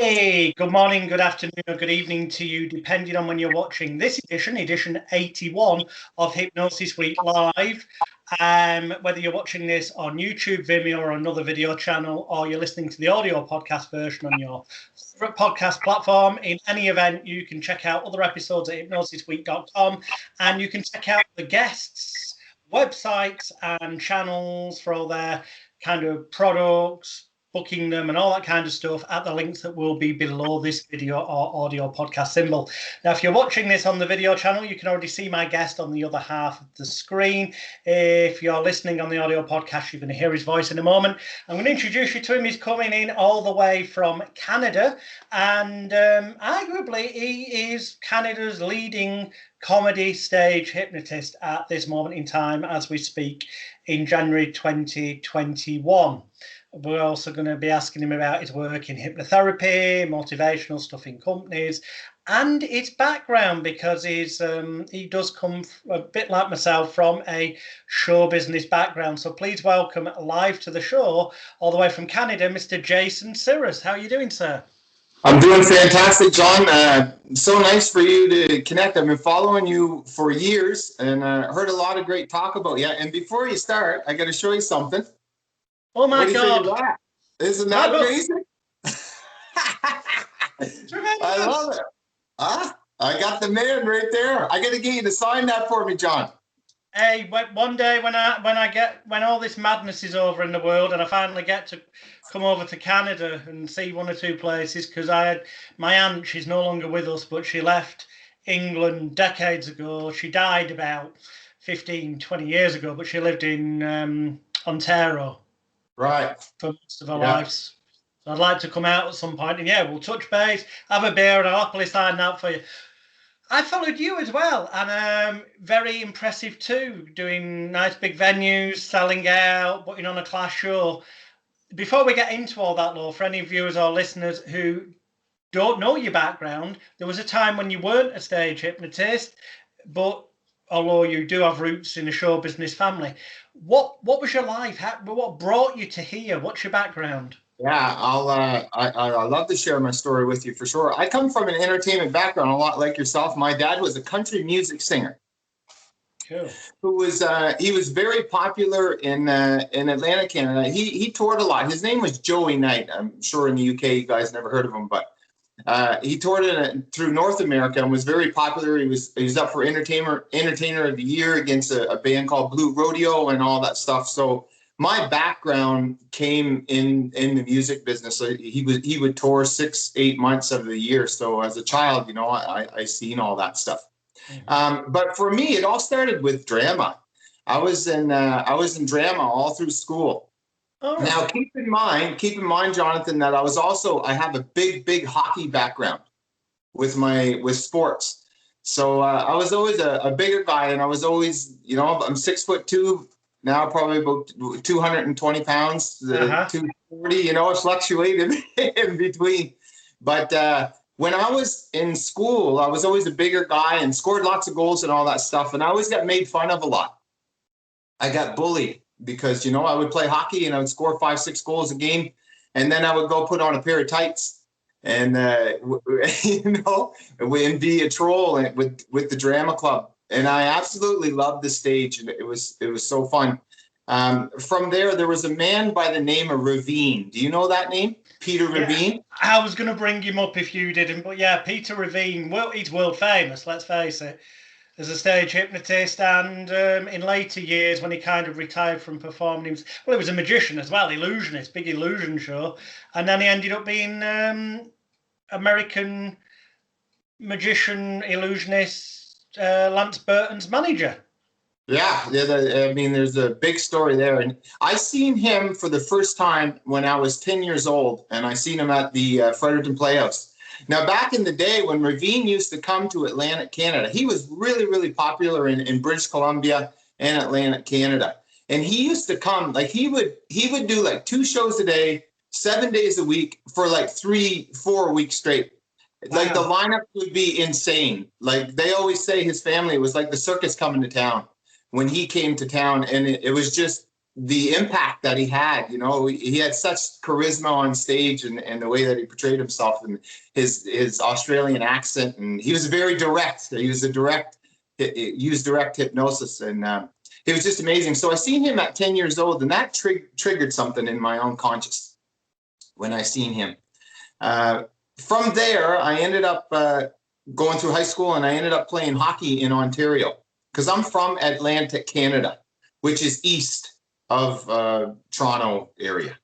Hey, good morning, good afternoon, or good evening to you, depending on when you're watching this edition 81 of Hypnosis Week Live. Whether you're watching this on YouTube, Vimeo, or another video channel, or you're listening to the audio podcast version on your favorite podcast platform, in any event, you can check out other episodes at hypnosisweek.com, and you can check out the guests' websites and channels for all their kind of products, booking them and all that kind of stuff at the links that will be below this video or audio podcast symbol. Now, if you're watching this on the video channel, you can already see my guest on the other half of the screen. If you're listening on the audio podcast, you're going to hear his voice in a moment. I'm going to introduce you to him. He's coming in all the way from Canada, and arguably he is Canada's leading comedy stage hypnotist at this moment in time as we speak in January 2021. We're also going to be asking him about his work in hypnotherapy, motivational stuff in companies, and his background, because he does come a bit like myself from a show business background. So please welcome live to the show, all the way from Canada, Mr. Jason Cyrus. How are you doing, sir? I'm doing fantastic, John. So nice for you to connect. I've been following you for years and heard a lot of great talk about you. And before you start, I got to show you something. Oh my God! Isn't that crazy? I love it. I got the man right there. I got to get you to sign that for me, John. Hey, one day when all this madness is over in the world and I finally get to come over to Canada and see one or two places, because I had my aunt, she's no longer with us, but she left England decades ago. She died about 15, 20 years ago, but she lived in Ontario. Right. For most of our lives. So I'd like to come out at some point, and we'll touch base, have a beer, and I'll happily sign that for you. I followed you as well, and very impressive too, doing nice big venues, selling out, putting on a class show. Before we get into all that, though, for any viewers or listeners who don't know your background, there was a time when you weren't a stage hypnotist, but although you do have roots in a show business family. What was your life? What brought you to here? What's your background? Yeah, I love to share my story with you for sure. I come from an entertainment background, a lot like yourself. My dad was a country music singer. Cool. He was very popular in Atlantic, Canada. He toured a lot. His name was Joey Knight. I'm sure in the UK you guys never heard of him, but he toured through North America and was very popular. He was up for entertainer of the year against a band called Blue Rodeo and all that stuff. So my background came in the music business. So he would tour 6-8 months of the year. So as a child, I seen all that stuff. Mm-hmm. But for me, it all started with drama. I was in drama all through school. Oh. Now, keep in mind, Jonathan, that I have a big hockey background with sports. So I was always a bigger guy, and I was always, I'm 6'2" now, probably about 220 pounds, 240. It fluctuated in between. But when I was in school, I was always a bigger guy and scored lots of goals and all that stuff, and I always got made fun of a lot. I got bullied because, I would play hockey and I would score 5-6 goals a game. And then I would go put on a pair of tights and, and be a troll with the drama club. And I absolutely loved the stage. And it was so fun. From there was a man by the name of Ravine. Do you know that name? Peter Ravine? I was going to bring him up if you didn't. But Peter Ravine, well, he's world famous, let's face it, as a stage hypnotist, and in later years when he kind of retired from performing, he was a magician as well, illusionist, big illusion show, and then he ended up being American magician, illusionist, Lance Burton's manager. Yeah, there's a big story there, and I seen him for the first time when I was 10 years old, and I seen him at the Fredericton Playhouse. Now, back in the day when Ravine used to come to Atlantic Canada, he was really, really popular in British Columbia and Atlantic Canada. And he used to come, like he would do like 2 shows a day, 7 days a week for like 3-4 weeks straight. Wow. Like the lineup would be insane. Like they always say his family was like the circus coming to town when he came to town. And it was just the impact that he had. You know, he had such charisma on stage, and the way that he portrayed himself, and his Australian accent, and he was very direct. He used direct hypnosis, and it was just amazing. So I seen him at 10 years old, and that triggered something in my unconscious when I seen him. From there, I ended up going through high school, and I ended up playing hockey in Ontario, because I'm from Atlantic, Canada, which is east of Toronto area,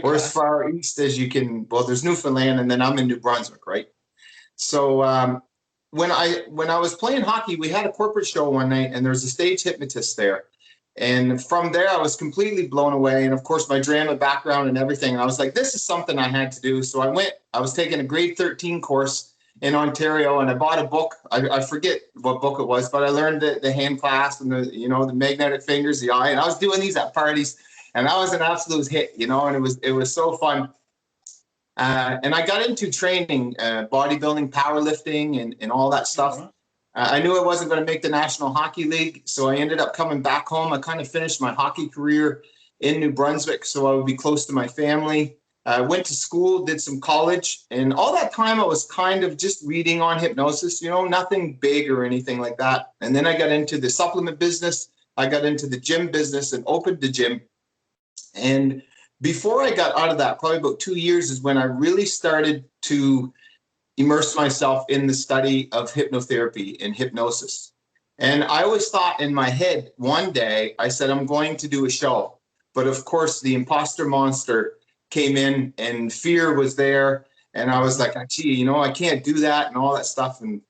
or as far east as you can. Well, there's Newfoundland, and then I'm in New Brunswick, right? So when I was playing hockey, we had a corporate show one night, and there was a stage hypnotist there. And from there, I was completely blown away. And of course, my drama background and everything. And I was like, this is something I had to do. So I was taking a grade 13 course in Ontario, and I bought a book. I forget what book it was, but I learned the hand clasp and the magnetic fingers, the eye, and I was doing these at parties, and I was an absolute hit, and it was so fun. And I got into training, bodybuilding, powerlifting, and all that stuff. I knew I wasn't going to make the National Hockey League, so I ended up coming back home. I kind of finished my hockey career in New Brunswick, so I would be close to my family. I went to school, did some college, and all that time I was kind of just reading on hypnosis, nothing big or anything like that. And then I got into the supplement business. I got into the gym business and opened the gym. And before I got out of that, probably about 2 years, is when I really started to immerse myself in the study of hypnotherapy and hypnosis. And I always thought in my head, one day, I said, I'm going to do a show. But of course, the imposter monster came in, and fear was there, and I was like, gee, I can't do that, and all that stuff. And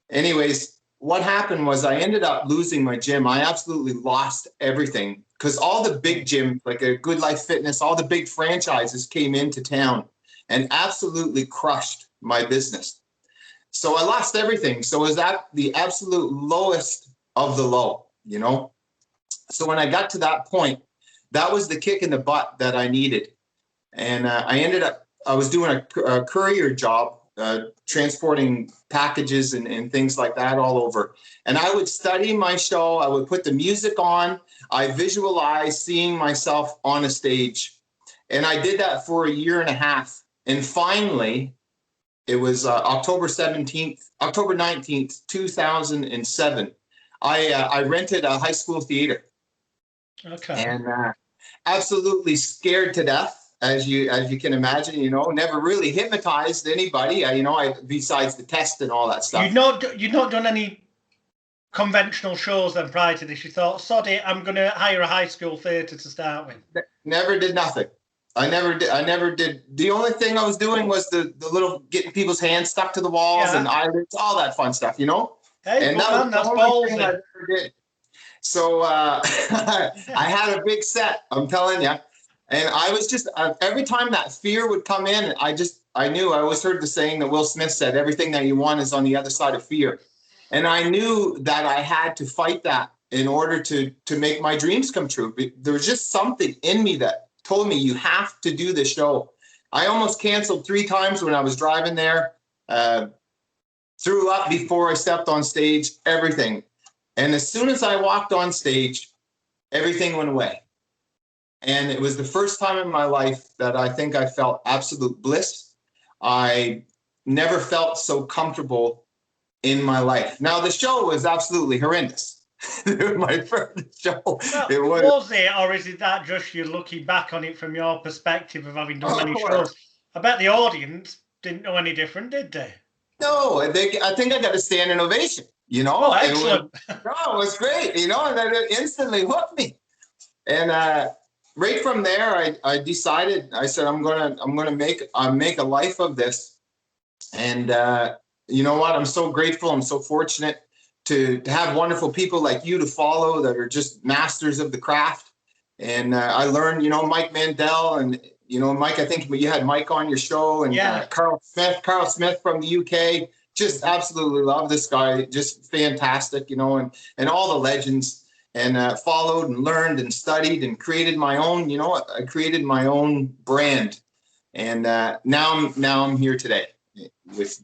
anyways, what happened was I ended up losing my gym. I absolutely lost everything, because all the big gyms, like a Good Life Fitness, all the big franchises came into town and absolutely crushed my business. So I lost everything. So it was at the absolute lowest of the low, So when I got to that point, that was the kick in the butt that I needed. And I was doing a courier job, transporting packages and things like that all over. And I would study my show. I would put the music on. I visualized seeing myself on a stage. And I did that for a year and a half. And finally, it was October 19th, 2007. I rented a high school theater. Okay. And absolutely scared to death. As you can imagine, never really hypnotized anybody. Besides the test and all that stuff. You'd not done any conventional shows then prior to this. You thought, sod it, I'm going to hire a high school theatre to start with. Never did nothing. I never did. The only thing I was doing was the little getting people's hands stuck to the walls and eyelids, all that fun stuff. Hey, and that's ballsy. I ever did. So I had a big set. I'm telling you. And I was just, every time that fear would come in, I knew, I always heard the saying that Will Smith said, everything that you want is on the other side of fear. And I knew that I had to fight that in order to make my dreams come true. There was just something in me that told me, you have to do this show. I almost canceled 3 times when I was driving there, threw up before I stepped on stage, everything. And as soon as I walked on stage, everything went away. And it was the first time in my life that I think I felt absolute bliss. I never felt so comfortable in my life. Now, the show was absolutely horrendous. My first show. Well, was it, or is it that just you're looking back on it from your perspective of having done many shows? I bet the audience didn't know any different, did they? No, I think I got a standing ovation. Oh, excellent. It was great, and then it instantly hooked me. And right from there, I decided. I said, I'm gonna make a life of this. And you know what? I'm so grateful. I'm so fortunate to have wonderful people like you to follow that are just masters of the craft. And I learned, Mike Mandel and Mike. I think you had Mike on your show, and Carl Smith from the UK. Just absolutely love this guy. Just fantastic, and all the legends. And followed and learned and studied and created my own. I created my own brand, and now I'm here today with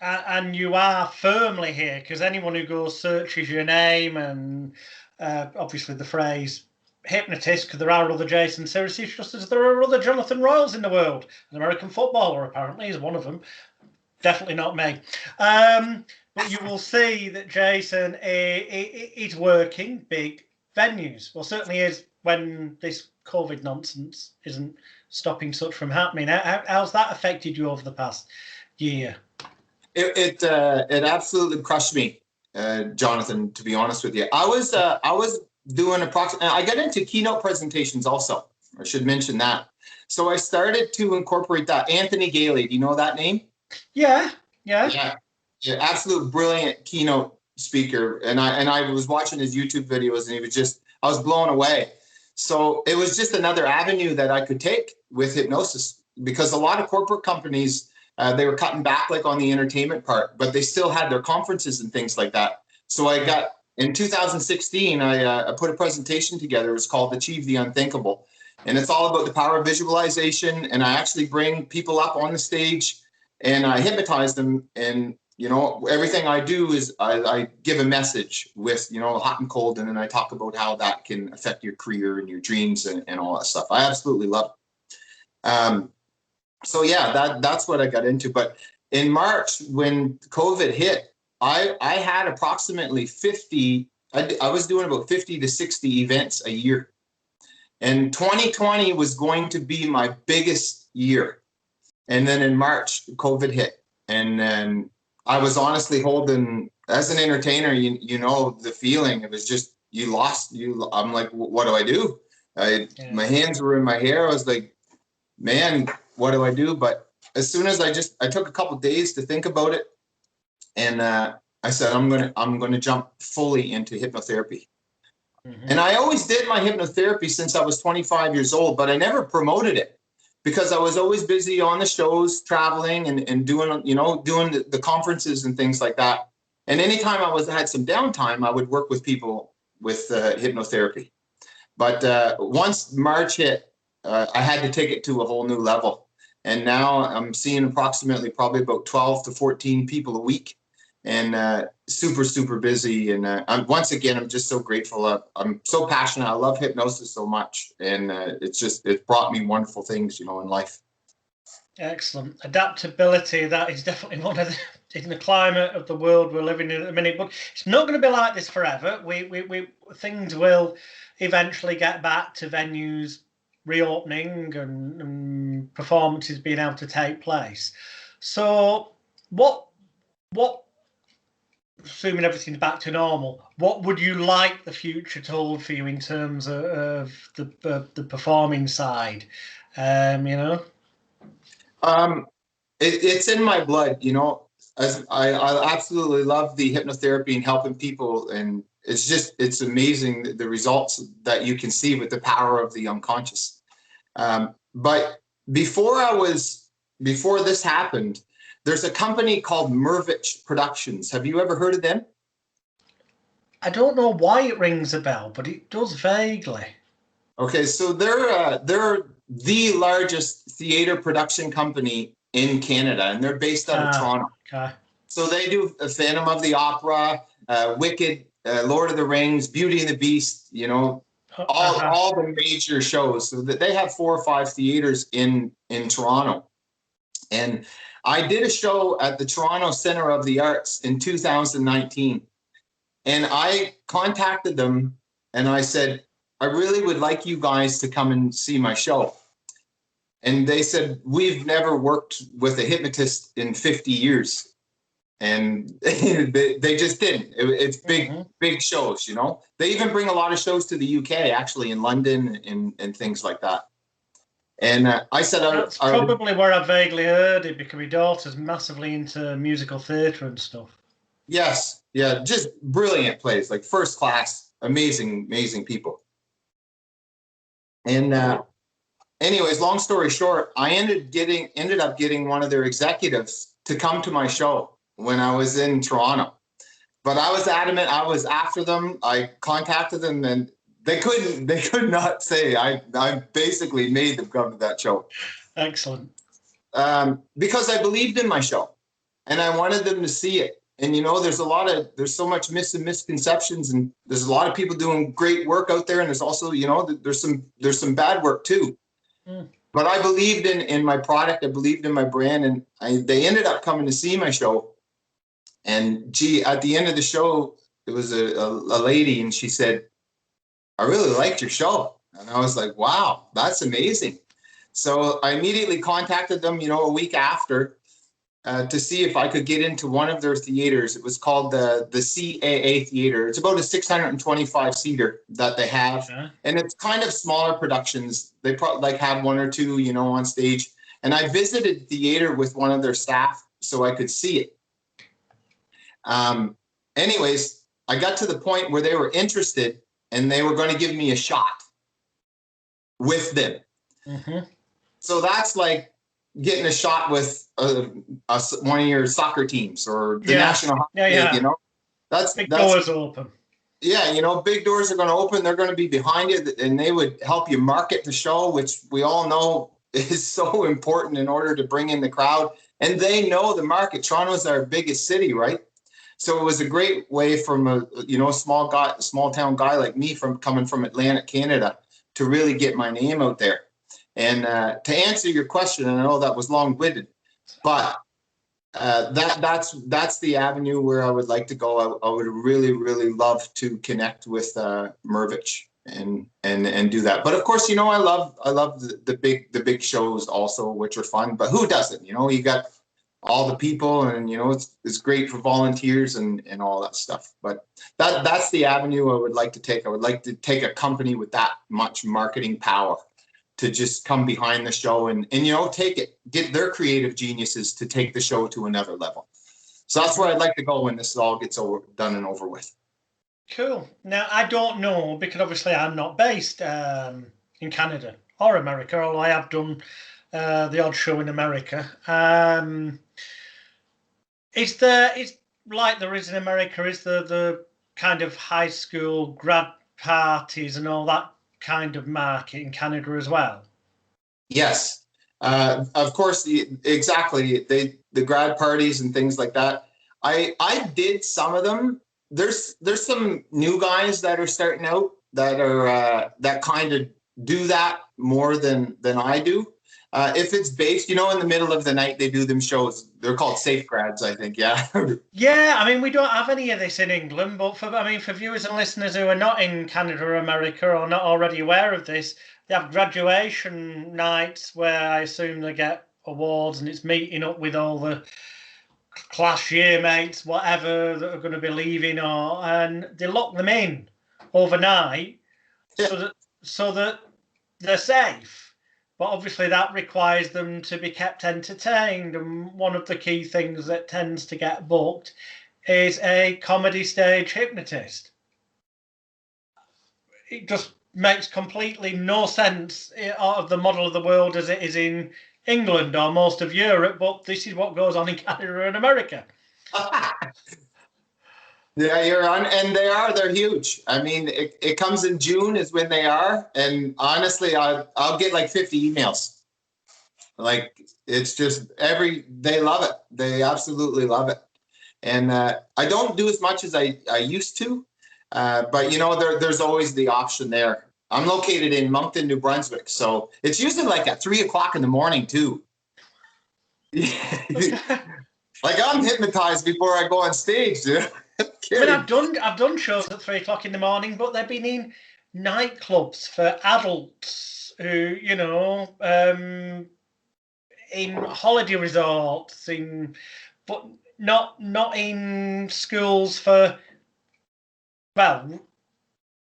And you are firmly here, because anyone who goes searches your name and obviously the phrase hypnotist, because there are other Jason Cyrus, just as there are other Jonathan Royals in the world. An American footballer, apparently, is one of them. Definitely not me. But you will see that Jason is working big venues. Well, certainly is when this COVID nonsense isn't stopping such from happening. How's that affected you over the past year? It absolutely crushed me, Jonathan. To be honest with you, I was doing approximately. I got into keynote presentations also. I should mention that. So I started to incorporate that. Anthony Gailey, do you know that name? Yeah. Absolute brilliant keynote speaker. And I was watching his YouTube videos, and I was blown away. So it was just another avenue that I could take with hypnosis, because a lot of corporate companies, they were cutting back like on the entertainment part, but they still had their conferences and things like that. So in 2016, I put a presentation together. It was called Achieve the Unthinkable. And it's all about the power of visualization. And I actually bring people up on the stage and I hypnotize them. And, everything I do is I give a message with, hot and cold. And then I talk about how that can affect your career and your dreams and all that stuff. I absolutely love it. So yeah, that's what I got into. But in March, when COVID hit, I had approximately 50, I was doing about 50 to 60 events a year. And 2020 was going to be my biggest year. And then in March, COVID hit. And then I was honestly holding, as an entertainer, you know the feeling. It was just, I'm like, what do I do? My hands were in my hair. I was like, man, what do I do? But as soon as I took a couple of days to think about it. And I said, I'm going to jump fully into hypnotherapy. Mm-hmm. And I always did my hypnotherapy since I was 25 years old, but I never promoted it because I was always busy on the shows, traveling and doing the conferences and things like that. And anytime I had some downtime, I would work with people with hypnotherapy. But once March hit, I had to take it to a whole new level. And now I'm seeing probably about 12 to 14 people a week. And super, super busy. And once again, I'm just so grateful. I'm so passionate. I love hypnosis so much. And it's brought me wonderful things, in life. Excellent. Adaptability, that is definitely one of in the climate of the world we're living in at the minute. But it's not going to be like this forever. Things will eventually get back to venues reopening and performances being able to take place. So what assuming everything's back to normal, what would you like the future to hold for you in terms of the performing side? It's in my blood, as I absolutely love the hypnotherapy and helping people. And it's amazing the results that you can see with the power of the unconscious. But before this happened, there's a company called Mervich Productions. Have you ever heard of them? I don't know why it rings a bell, but it does vaguely. Okay, so they're the largest theater production company in Canada, and they're based out of Toronto. Okay. So they do Phantom of the Opera, Wicked, Lord of the Rings, Beauty and the Beast, all the major shows. So they have 4 or 5 theaters in Toronto. And I did a show at the Toronto Centre of the Arts in 2019. And I contacted them and I said, I really would like you guys to come and see my show. And they said, we've never worked with a hypnotist in 50 years. And they just didn't. It's big shows, They even bring a lot of shows to the UK, actually, in London and things like that. And I said, that's probably where I vaguely heard it, because my daughter's massively into musical theatre and stuff. Yes. Yeah. Just brilliant plays, like first class, amazing people. And anyways, long story short, I ended up getting one of their executives to come to my show when I was in Toronto. But I was adamant. I was after them. I contacted them and they could not say. I basically made them come to that show. Excellent. Because I believed in my show and I wanted them to see it. And there's so much misconceptions, and there's a lot of people doing great work out there, and there's also there's some bad work too. But I believed in my product, I believed in my brand, and they ended up coming to see my show. And gee, at the end of the show, it was a lady, and she said, "I really liked your show." And I was like, "Wow, that's amazing." So I immediately contacted them, a week after, to see if I could get into one of their theaters. It was called the CAA Theater. It's about a 625 seater that they have. And it's kind of smaller productions. They probably have one or two, on stage. And I visited the theater with one of their staff so I could see it. Anyways, I got to the point where they were interested and they were going to give me a shot with them. So that's like getting a shot with one of your soccer teams or the national hockey league, That's big doors open. Yeah, big doors are going to open. They're going to be behind you, and they would help you market the show, which we all know is so important in order to bring in the crowd. And they know the market. Toronto's our biggest city, right? So it was a great way from a small town guy like me coming from Atlantic Canada to really get my name out there. And to answer your question, and I know that was long-winded, but that's the avenue where I would like to go. I would really, really love to connect with Mervich and do that. But of course, I love the big shows also, which are fun. But who doesn't? You got all the people, and it's great for volunteers and all that stuff. But that's the avenue I would like to take. I would like to take a company with that much marketing power to just come behind the show and get their creative geniuses to take the show to another level. So that's where I'd like to go when this all gets done and over with. Cool. Now, I don't know, because obviously I'm not based in Canada or America, although I have done the odd show in America. It's like there is in America, is the kind of high school grad parties and all that kind of market in Canada as well? Yes, of course, exactly. The grad parties and things like that. I did some of them. There's some new guys that are starting out that are that kind of do that more than I do. If it's based, in the middle of the night, they do them shows. They're called safe grads, I think. Yeah. Yeah, I mean, we don't have any of this in England, but for viewers and listeners who are not in Canada or America or not already aware of this, they have graduation nights where I assume they get awards, and it's meeting up with all the class year mates, whatever, that are going to be leaving, and they lock them in overnight so that they're safe. But obviously that requires them to be kept entertained. And one of the key things that tends to get booked is a comedy stage hypnotist. It just makes completely no sense out of the model of the world as it is in England or most of Europe, but this is what goes on in Canada and America. Yeah, you're on, and they're huge. I mean, it comes in June is when they are, and honestly, I'll get like 50 emails. Like, it's just they love it. They absolutely love it. And I don't do as much as I used to, but there's always the option there. I'm located in Moncton, New Brunswick, so it's usually like at 3:00 in the morning too. Like, I'm hypnotized before I go on stage, dude. I mean, I've done shows at 3:00 in the morning, but they've been in nightclubs for adults who, in holiday resorts, but not in schools for, well,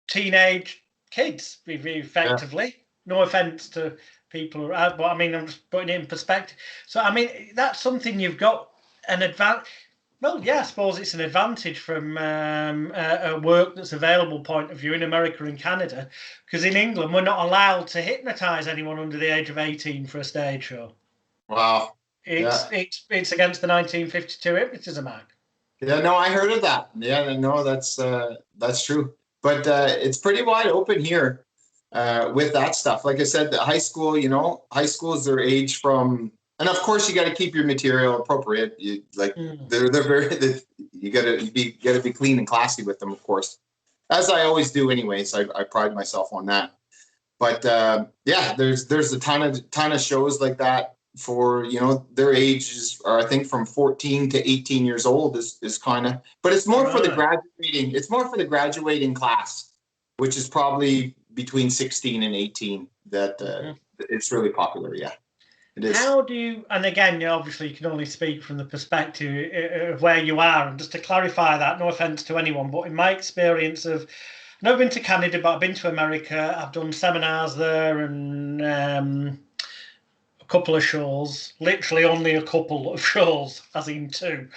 teenage kids, effectively. Yeah. No offence to people, but I mean, I'm just putting it in perspective. So, I mean, that's something you've got an advantage. Well, yeah, I suppose it's an advantage from a work that's available point of view in America and Canada, because in England, we're not allowed to hypnotise anyone under the age of 18 for a stage show. Wow. It's against the 1952 Hypnotism Act. Yeah, no, I heard of that. Yeah, no, that's true. But it's pretty wide open here with that stuff. Like I said, the high school, high school is their age from And of course, you got to keep your material appropriate. You like Mm. they're very you got to be clean and classy with them, of course, as I always do anyway. So I pride myself on that. But yeah, there's a ton of shows like that for, you know, their ages are, I think, from 14 to 18 years old is kind of, but it's more for the graduating. It's more for the graduating class, which is probably between 16 and 18. That it's really popular. Yeah, it is. How do you, and again, obviously you can only speak from the perspective of where you are, and just to clarify that, no offense to anyone, but in my experience of, I've never been to Canada, but I've been to America. I've done seminars there and a couple of shows, literally only a couple of shows, as in two.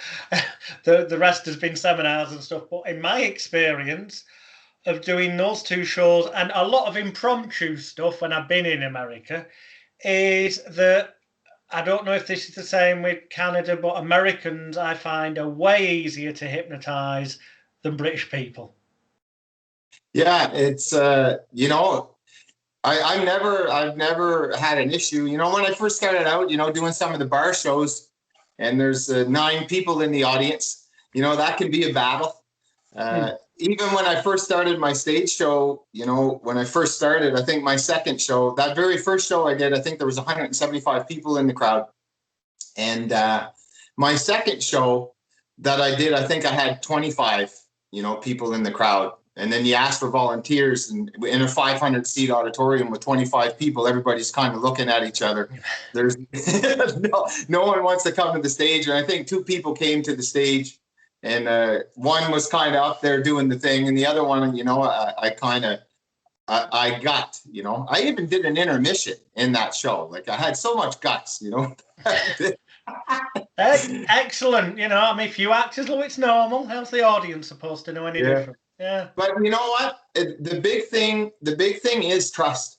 The rest has been seminars and stuff. But in my experience of doing those two shows and a lot of impromptu stuff when I've been in America, is that I don't know if this is the same with Canada, but Americans I find are way easier to hypnotize than British people. Yeah, it's you know, I've never had an issue. You know, when I first started out, you know, doing some of the bar shows, and there's 9 people in the audience, you know, that can be a battle. Even when I first started my stage show, you know, when I first started, I think my second show, that very first show I did, I think there was 175 people in the crowd. And my second show that I did, I think I had 25, you know, people in the crowd. And then you ask for volunteers, and in a 500-seat auditorium with 25 people, everybody's kind of looking at each other. There's no one wants to come to the stage. And I think 2 people came to the stage, and one was kind of up there doing the thing, and the other one, you know, I got, you know, I even did an intermission in that show. Like, I had so much guts, you know. Excellent. You know, I mean, if you act as though it's normal, how's the audience supposed to know any different? Yeah. But you know what? The big thing is trust.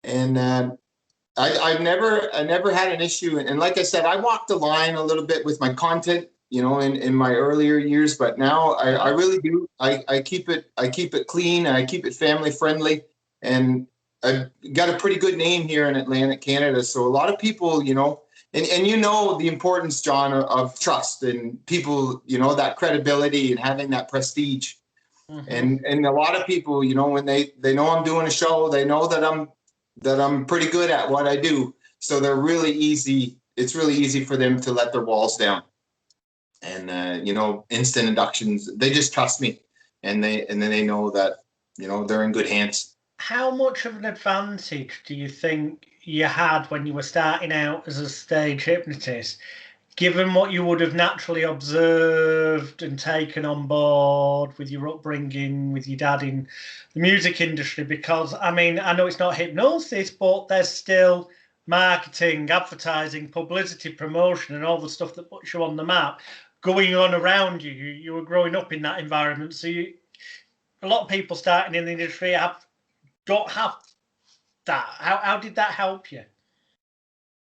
And I never had an issue. And like I said, I walked the line a little bit with my content, you know, in my earlier years, but now I really do. I keep it clean. I keep it family friendly, and I've got a pretty good name here in Atlantic Canada. So a lot of people, you know, and you know the importance, John, of trust and people, you know, that credibility and having that prestige. And a lot of people, you know, when they know I'm doing a show, they know that I'm pretty good at what I do. So they're really easy. It's really easy for them to let their walls down. And you know, instant inductions, they just trust me, and then they know that, you know, they're in good hands. How much of an advantage do you think you had when you were starting out as a stage hypnotist, given what you would have naturally observed and taken on board with your upbringing, with your dad in the music industry? Because, I mean, I know it's not hypnosis, but there's still marketing, advertising, publicity, promotion, and all the stuff that puts you on the map going on around you. You were growing up in that environment. So a lot of people starting in the industry don't have that. How did that help you?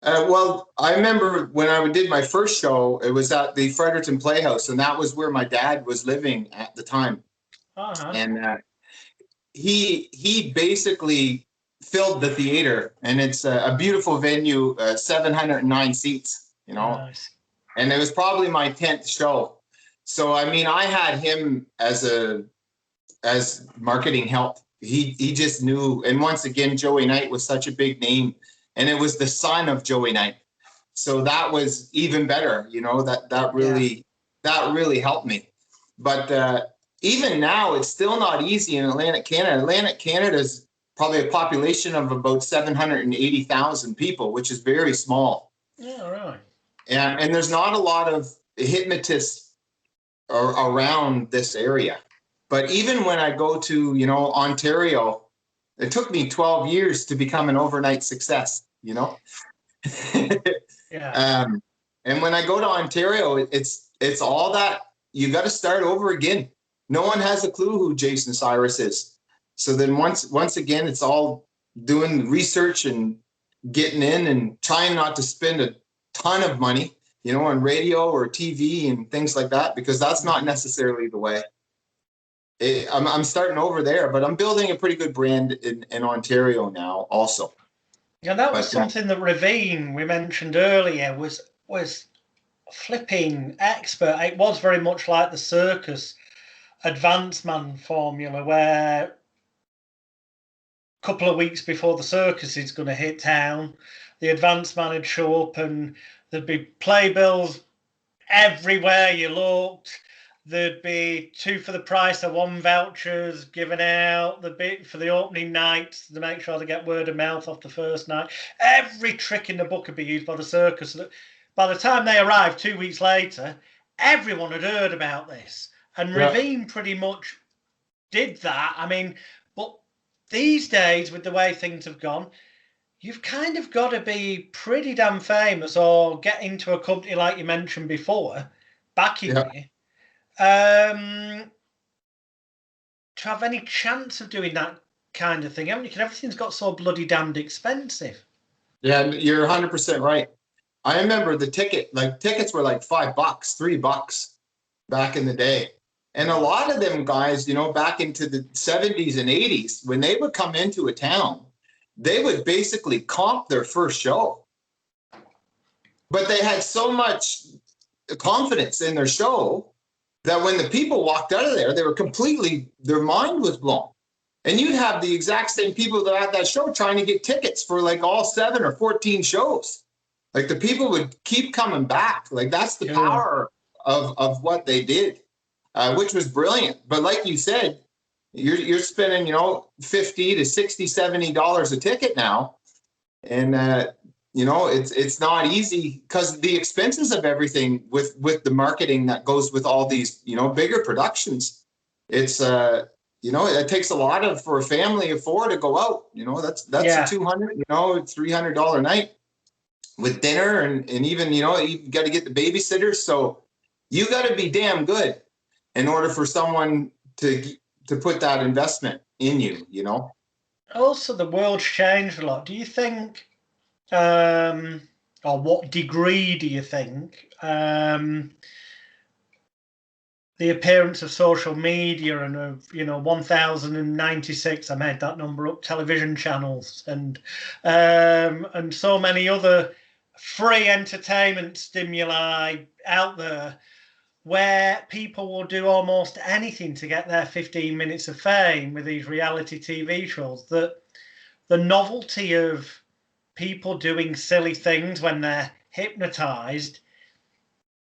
Well, I remember when I did my first show, it was at the Fredericton Playhouse, and that was where my dad was living at the time. And he basically filled the theater, and it's a beautiful venue, 709 seats, you know. Nice. And it was probably my 10th show. So, I mean, I had him as marketing help. He just knew. And once again, Joey Knight was such a big name. And it was the son of Joey Knight. So that was even better, you know, that really helped me. But even now, it's still not easy in Atlantic Canada. Atlantic Canada is probably a population of about 780,000 people, which is very small. Yeah, right. And there's not a lot of hypnotists around this area. But even when I go to, you know, Ontario, it took me 12 years to become an overnight success, you know? Yeah. And when I go to Ontario, it's all that you got to start over again. No one has a clue who Jason Cyrus is. So then once again, it's all doing research and getting in and trying not to spend a ton of money, you know, on radio or TV and things like that, because that's not necessarily the way. I'm starting over there, but I'm building a pretty good brand in Ontario now also. Yeah, that was But something that Ravine, we mentioned earlier, was flipping expert. It was very much like the circus advance man formula, where a couple of weeks before the circus is going to hit town, the advance man would show up and there'd be playbills everywhere you looked. There'd be 2 for the price of 1 vouchers given out. The bit for the opening night to make sure they get word of mouth off the first night. Every trick in the book would be used by the circus. By the time they arrived 2 weeks later, everyone had heard about this. And yeah, Ravine pretty much did that. I mean, but these days, with the way things have gone, you've kind of got to be pretty damn famous or get into a company like you mentioned before, backing yeah, you, to have any chance of doing that kind of thing, haven't you? Because everything's got so bloody damned expensive. yeah. You're 100% right. I remember tickets were like $5, $3 back in the day. And a lot of them guys, back into the 70s and 80s, when they would come into a town, they would basically comp their first show. But they had so much confidence in their show that when the people walked out of there, they were their mind was blown. And you'd have the exact same people that had that show trying to get tickets for like all 7 or 14 shows. Like the people would keep coming back. Like that's the power of what they did, which was brilliant. But like you said, you're spending, $50 to $60, $70 a ticket now. And, it's not easy because the expenses of everything with the marketing that goes with all these, bigger productions, it's, it takes a lot for a family of 4 to go out. That's a $200, $300 night with dinner and even, you got to get the babysitters. So you got to be damn good in order for someone to put that investment in you, Also, the world's changed a lot. Do you think, or what degree do you think, the appearance of social media and of 1096, I made that number up, television channels and so many other free entertainment stimuli out there, where people will do almost anything to get their 15 minutes of fame with these reality TV shows, that the novelty of people doing silly things when they're hypnotized,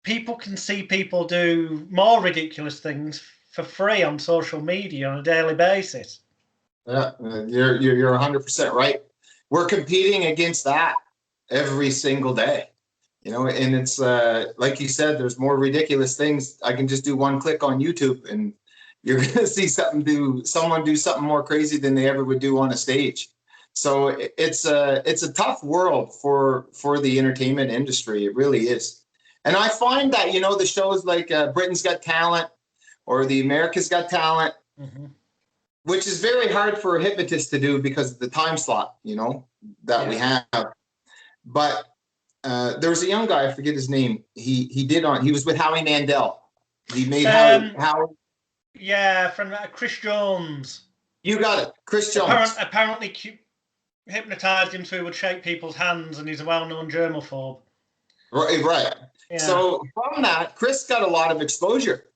people can see people do more ridiculous things for free on social media on a daily basis. Yeah, you're 100% right. We're competing against that every single day, and it's like you said, there's more ridiculous things. I can just do one click on YouTube and you're going to see someone do something more crazy than they ever would do on a stage. So it's a tough world for the entertainment industry. It really is. And I find that, the shows like Britain's Got Talent or the America's Got Talent, which is very hard for a hypnotist to do because of the time slot, that we have. But there was a young guy, I forget his name. He was with Howie Mandel. He made Howie. Yeah, from Chris Jones. You got it, Chris Jones. Apparently hypnotized him so he would shake people's hands, and he's a well-known germaphobe. Right. Yeah. So from that, Chris got a lot of exposure.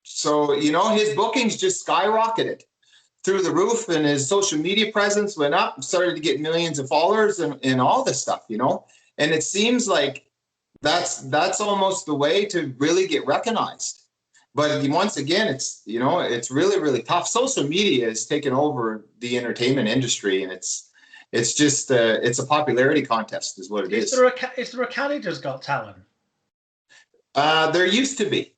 So, his bookings just skyrocketed through the roof, and his social media presence went up, started to get millions of followers and all this stuff, and it seems like that's almost the way to really get recognized. But once again, it's really, really tough. Social media has taken over the entertainment industry, and it's just it's a popularity contest is what it is. Is there a Canada's Got Talent? There used to be.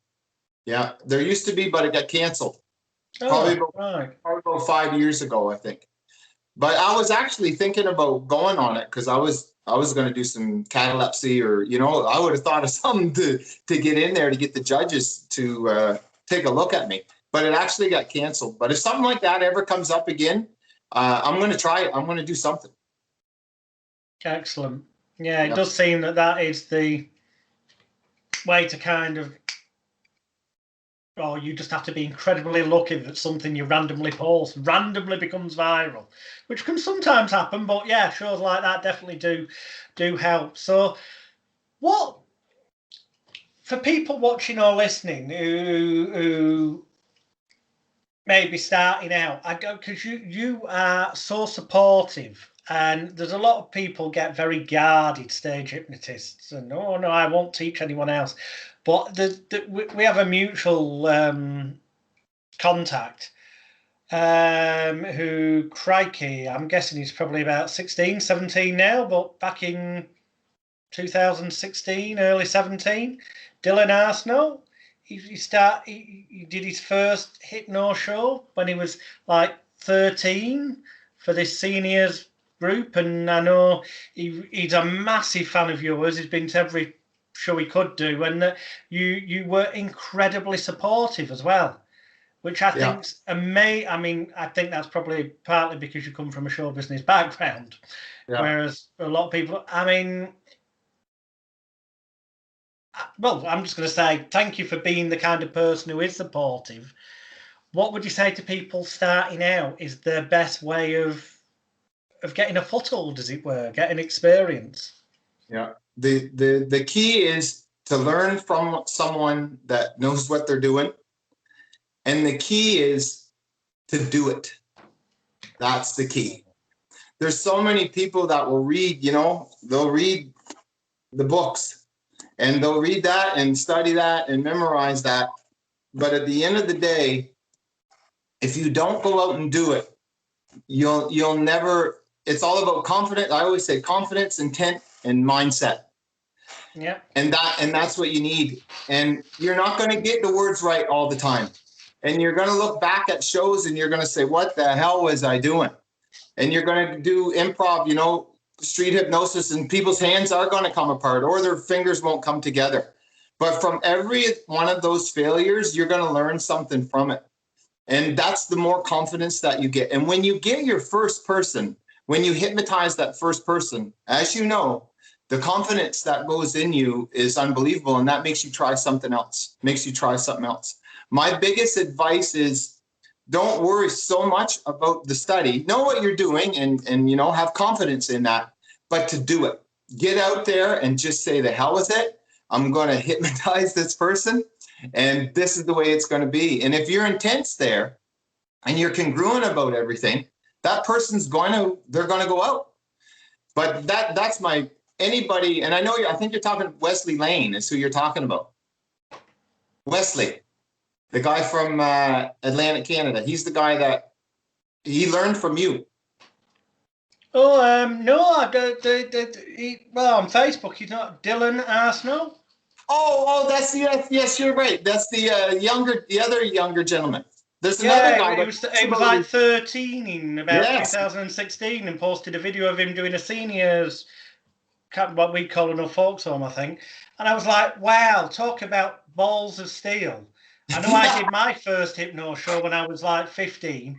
Yeah, there used to be, but it got canceled. Probably about 5 years ago, I think. But I was actually thinking about going on it because I was going to do some catalepsy, or I would have thought of something to get in there to get the judges to take a look at me. But it actually got canceled. But if something like that ever comes up again, I'm going to try it. I'm going to do something. Excellent. Yeah, it does seem that is the way to kind of or you just have to be incredibly lucky that something you randomly post randomly becomes viral, which can sometimes happen. But yeah, shows like that definitely do help. So, what for people watching or listening who may be starting out, I go because you are so supportive. And there's a lot of people get very guarded, stage hypnotists, and oh no, I won't teach anyone else. But we have a mutual contact who, crikey, I'm guessing he's probably about 16, 17 now, but back in 2016, early 17, Dylan Arsenault. He did his first hypno show when he was like 13 for this seniors group, and I know he's a massive fan of yours. He's been to every show he could do, and you were incredibly supportive as well, which I think's amazing. I mean, I think that's probably partly because you come from a show business background, whereas a lot of people, I mean, well, I'm just going to say thank you for being the kind of person who is supportive. What would you say to people starting out is their best way of getting a foothold, as it were, getting experience? Yeah. The key is to learn from someone that knows what they're doing. And the key is to do it. That's the key. There's so many people that will read, they'll read the books and they'll read that and study that and memorize that. But at the end of the day, if you don't go out and do it, you'll never, it's all about confidence. I always say confidence, intent, and mindset. Yeah. And that's what you need. And you're not going to get the words right all the time. And you're going to look back at shows and you're going to say, what the hell was I doing? And you're going to do improv, street hypnosis, and people's hands are going to come apart or their fingers won't come together. But from every one of those failures, you're going to learn something from it. And that's the more confidence that you get. And when you get your first person, when you hypnotize that first person, as you know, the confidence that goes in you is unbelievable. And that makes you try something else, My biggest advice is don't worry so much about the study. Know what you're doing and have confidence in that, but to do it. Get out there and just say, the hell with it. I'm going to hypnotize this person, and this is the way it's going to be. And if you're intense there and you're congruent about everything, that person's they're going to go out. But that's anybody, and I think you're talking Wesley Lane is who you're talking about. Wesley, the guy from Atlantic, Canada. He's the guy that he learned from you. Oh, no, well, on Facebook, he's not Dylan Arsenault. Oh, that's yes, you're right. That's the other younger gentleman. There's another guy. He was like 13 in about 2016 and posted a video of him doing a seniors, what we call an folks home, I think. And I was like, wow, talk about balls of steel. I know I did my first hypno show when I was like 15,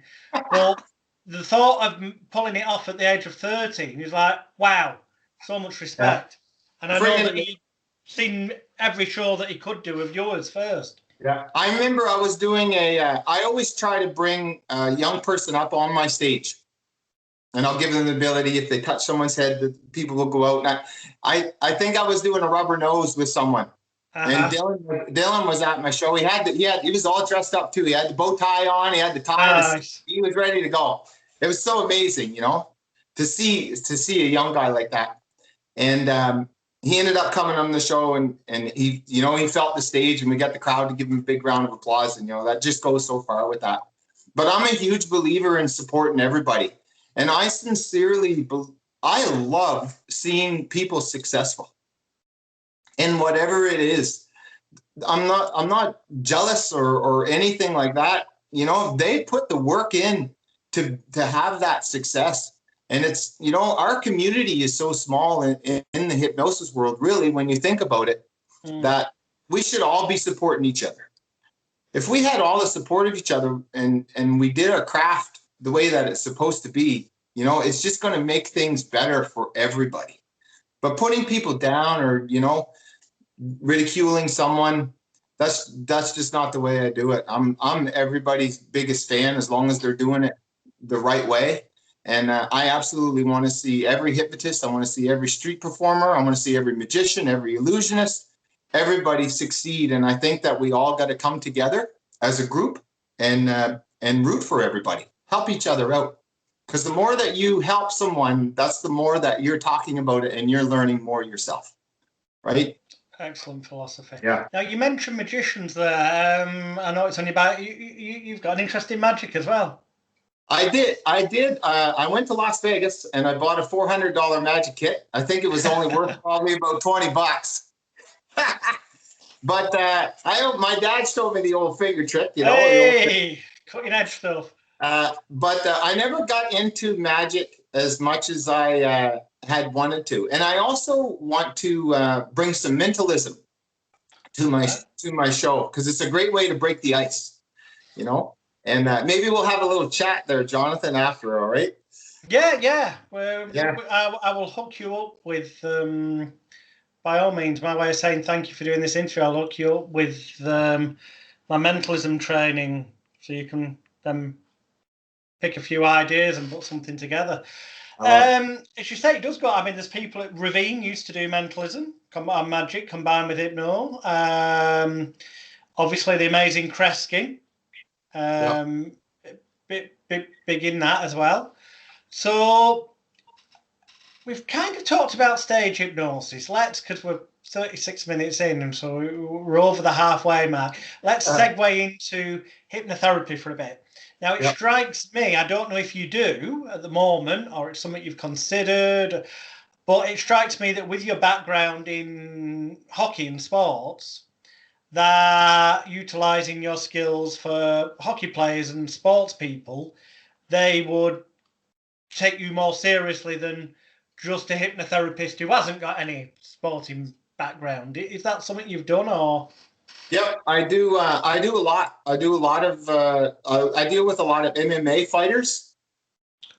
but the thought of pulling it off at the age of 13 is like, wow, so much respect. Yeah. And I know that he'd seen every show that he could do of yours first. Yeah, I remember I was doing I always try to bring a young person up on my stage. And I'll give them the ability, if they touch someone's head, that people will go out. And I think I was doing a rubber nose with someone. And Dylan was at my show. He was all dressed up too. He had the bow tie on. He had the tie. He was ready to go. It was so amazing, to see a young guy like that. And he ended up coming on the show, and he felt the stage, and we got the crowd to give him a big round of applause. And that just goes so far with that. But I'm a huge believer in supporting everybody, and I love seeing people successful. And whatever it is, I'm not jealous or anything like that. They put the work in to have that success. And it's, our community is so small in the hypnosis world, really, when you think about it, that we should all be supporting each other. If we had all the support of each other and we did our craft the way that it's supposed to be, it's just going to make things better for everybody. But putting people down or, ridiculing someone, that's just not the way I do it. I'm everybody's biggest fan as long as they're doing it the right way. And I absolutely want to see every hypnotist. I want to see every street performer. I want to see every magician, every illusionist, everybody succeed. And I think that we all got to come together as a group and root for everybody, help each other out. Because the more that you help someone, that's the more that you're talking about it and you're learning more yourself, right? Excellent philosophy. Yeah. Now, you mentioned magicians there. I know it's only about you've got an interest in magic as well. I did. I went to Las Vegas and I bought a $400 magic kit. I think it was only worth probably about $20. But my dad showed me the old finger trick, you know. Hey, cutting edge stuff. But I never got into magic as much as I had wanted to. And I also want to bring some mentalism to my show, because it's a great way to break the ice, you know. And maybe we'll have a little chat there, Jonathan, after, all right? Yeah. Well, yeah. I will hook you up with, by all means, my way of saying thank you for doing this interview, I'll hook you up with my mentalism training, so you can pick a few ideas and put something together. As you say, it does go. I mean, there's people at Ravine used to do mentalism, magic combined with hypno. Obviously, the amazing Kreskin, big in that as well. So we've kind of talked about stage hypnosis. Because we're 36 minutes in, and so we're over the halfway mark. Let's segue into hypnotherapy for a bit. Now, it strikes me, I don't know if you do at the moment, or it's something you've considered, but it strikes me that with your background in hockey and sports, that utilising your skills for hockey players and sports people, they would take you more seriously than just a hypnotherapist who hasn't got any sporting background. Is that something you've done, or? Yep, I do. I do a lot. I deal with a lot of MMA fighters.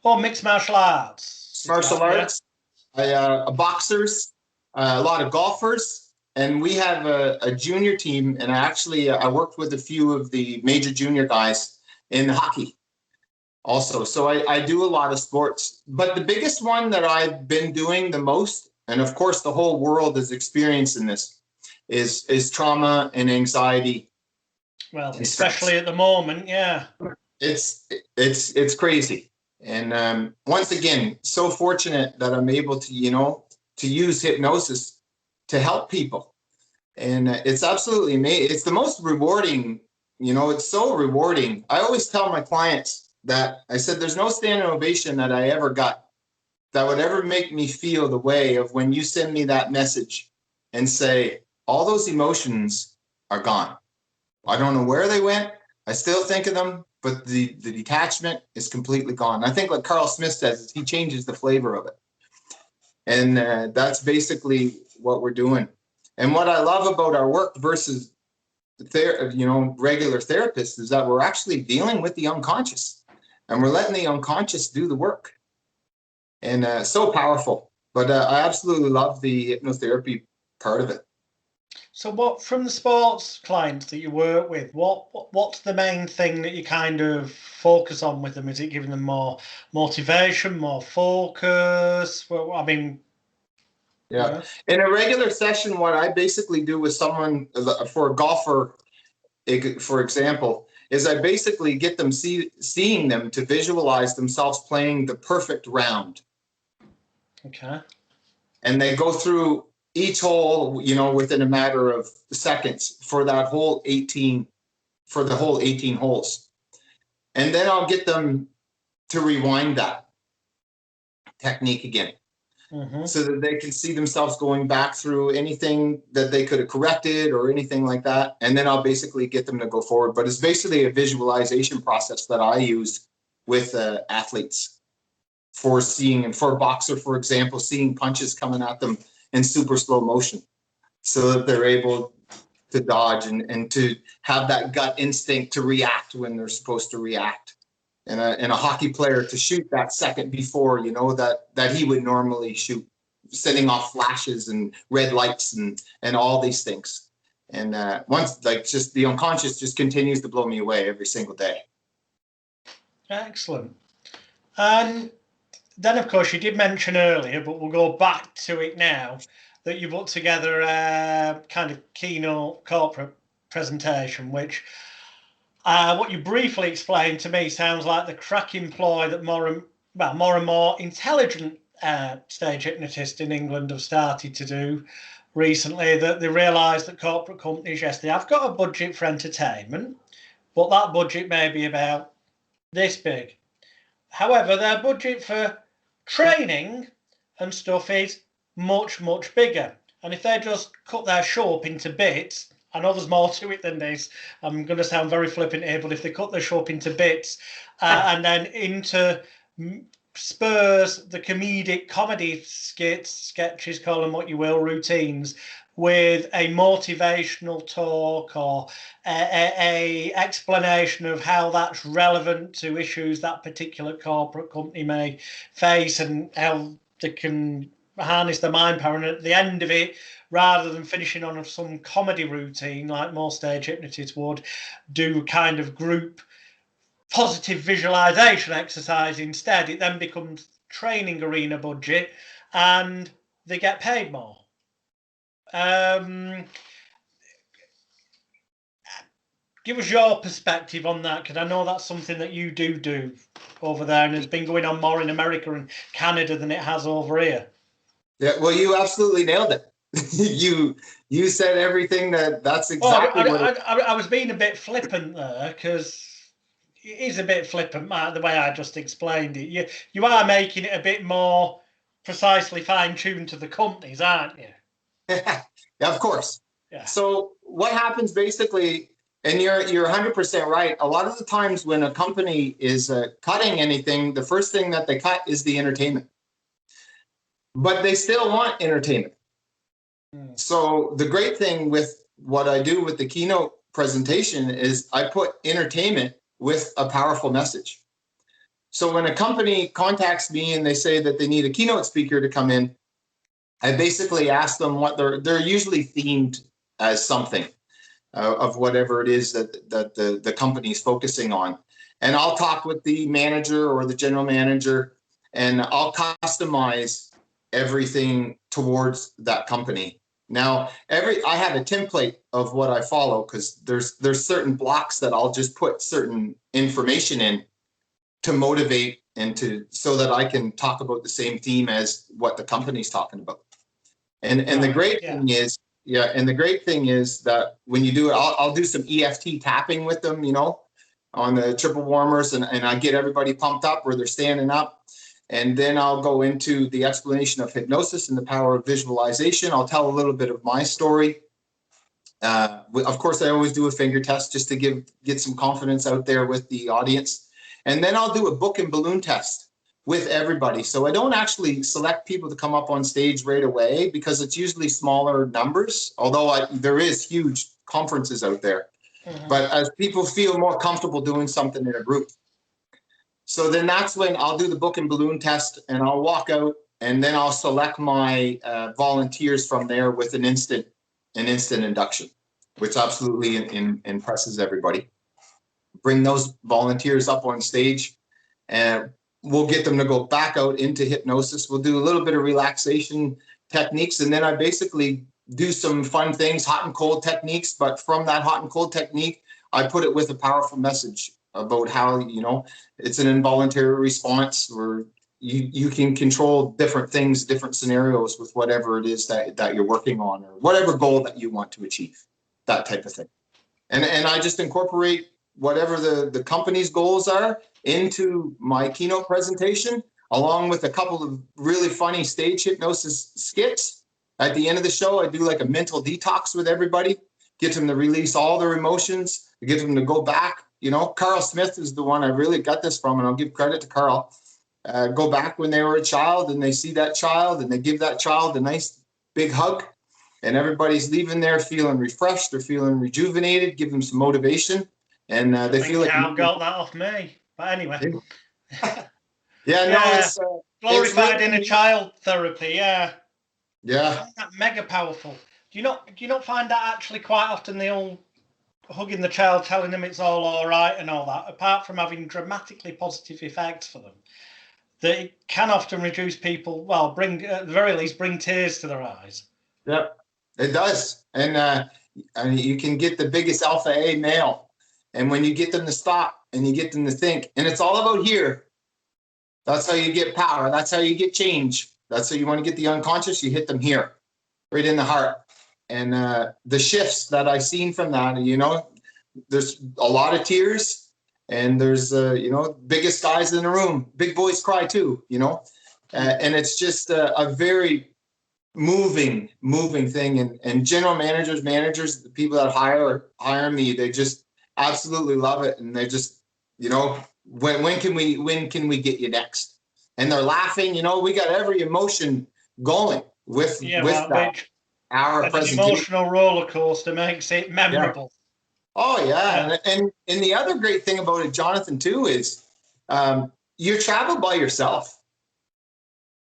Oh, mixed martial arts. Martial arts. Boxers. A lot of golfers, and we have a junior team. And I worked with a few of the major junior guys in hockey, also. So I do a lot of sports. But the biggest one that I've been doing the most, and of course the whole world is experiencing this, is trauma and anxiety. Well, especially at the moment, yeah. It's crazy. And once again, so fortunate that I'm able to, to use hypnosis to help people. And it's absolutely amazing. It's the most rewarding, it's so rewarding. I always tell my clients that I said, there's no standing ovation that I ever got that would ever make me feel the way of when you send me that message and say, all those emotions are gone. I don't know where they went. I still think of them, but the detachment is completely gone. I think like Carl Smith says, he changes the flavor of it. And that's basically what we're doing. And what I love about our work versus regular therapists is that we're actually dealing with the unconscious, and we're letting the unconscious do the work. And so powerful. But I absolutely love the hypnotherapy part of it. So what, from the sports clients that you work with, what's the main thing that you kind of focus on with them? Is it giving them more motivation, more focus? Well, I mean, yeah. In a regular session, what I basically do with someone, for a golfer, for example, is I basically get them seeing them to visualize themselves playing the perfect round. Okay. And they go through each hole, within a matter of seconds for the whole 18 holes. And then I'll get them to rewind that technique again. Mm-hmm. So that they can see themselves going back through anything that they could have corrected or anything like that. And then I'll basically get them to go forward. But it's basically a visualization process that I use with athletes for seeing, and for a boxer, for example, seeing punches coming at them in super slow motion so that they're able to dodge and to have that gut instinct to react when they're supposed to react. And a hockey player to shoot that second before, that he would normally shoot, setting off flashes and red lights and all these things. And once, like, just the unconscious just continues to blow me away every single day. Excellent. And then, of course, you did mention earlier, but we'll go back to it now, that you put together a kind of keynote corporate presentation, which what you briefly explained to me sounds like the cracking ploy that more and more intelligent stage hypnotists in England have started to do recently, that they realise that corporate companies, yes, they have got a budget for entertainment, but that budget may be about this big. However, their budget for training and stuff is much, much bigger. And if they just cut their show up into bits, I know there's more to it than this. I'm going to sound very flippant here, but if they cut their show up into bits and then into spurs the comedic comedy skits, sketches, call them what you will, routines, with a motivational talk or a explanation of how that's relevant to issues that particular corporate company may face and how they can harness the mind power. And at the end of it, rather than finishing on some comedy routine like most stage hypnotists would, do kind of group positive visualization exercise instead, it then becomes training arena budget and they get paid more. Give us your perspective on that, because I know that's something that you do over there, and it's been going on more in America and Canada than it has over here. Yeah, well, you absolutely nailed it. you said everything. That's exactly what I was being a bit flippant there, because it is a bit flippant, Mark, the way I just explained it. You are making it a bit more precisely fine-tuned to the companies, aren't you? Yeah, of course. Yeah. So what happens basically, and you're 100% right. A lot of the times when a company is cutting anything, the first thing that they cut is the entertainment. But they still want entertainment. So the great thing with what I do with the keynote presentation is I put entertainment with a powerful message. So when a company contacts me and they say that they need a keynote speaker to come in, I basically ask them what they're usually themed as something of whatever it is that the company is focusing on. And I'll talk with the manager or the general manager, and I'll customize everything towards that company. Now, I have a template of what I follow, because there's certain blocks that I'll just put certain information in to motivate and so that I can talk about the same theme as what the company's talking about. And the great thing is, and the great thing is that when you do it, I'll do some EFT tapping with them, on the triple warmers, and I get everybody pumped up where they're standing up. And then I'll go into the explanation of hypnosis and the power of visualization. I'll tell a little bit of my story. Of course, I always do a finger test just to get some confidence out there with the audience. And then I'll do a book and balloon test with everybody. So I don't actually select people to come up on stage right away, because it's usually smaller numbers, although there is huge conferences out there. Mm-hmm. But as people feel more comfortable doing something in a group. So then that's when I'll do the book and balloon test, and I'll walk out, and then I'll select my volunteers from there with an instant induction, which absolutely impresses everybody. Bring those volunteers up on stage, and we'll get them to go back out into hypnosis. We'll do a little bit of relaxation techniques, and then I basically do some fun things, hot and cold techniques. But from that hot and cold technique, I put it with a powerful message about how, it's an involuntary response where you can control different things, different scenarios with whatever it is that you're working on, or whatever goal that you want to achieve, that type of thing. And I just incorporate whatever the company's goals are into my keynote presentation, along with a couple of really funny stage hypnosis skits. At the end of the show, I do like a mental detox with everybody, get them to release all their emotions, get them to go back. Carl Smith is the one I really got this from, and I'll give credit to Carl. Go back when they were a child, and they see that child, and they give that child a nice big hug, and everybody's leaving there feeling refreshed or feeling rejuvenated. Give them some motivation, and they feel like I've got that off me. But anyway, it's glorified inner child therapy. Yeah, that mega powerful. Do you not find that actually quite often the old hugging the child, telling them it's all right and all that, apart from having dramatically positive effects for them, that it can often reduce people, well, bring at the very least bring tears to their eyes. Yep, it does. And you can get the biggest alpha A male. And when you get them to stop and you get them to think, and it's all about here, that's how you get power. That's how you get change. That's how you want to get the unconscious. You hit them here, right in the heart. And the shifts that I've seen from that, there's a lot of tears, and there's, biggest guys in the room. Big boys cry too, and it's just a very moving thing. And general managers, the people that hire me, they just absolutely love it. And they just, when can we get you next? And they're laughing, we got every emotion going with that. Our presentation. An emotional roller coaster makes it memorable. Yeah. Oh yeah. And the other great thing about it, Jonathan, too, is you travel by yourself.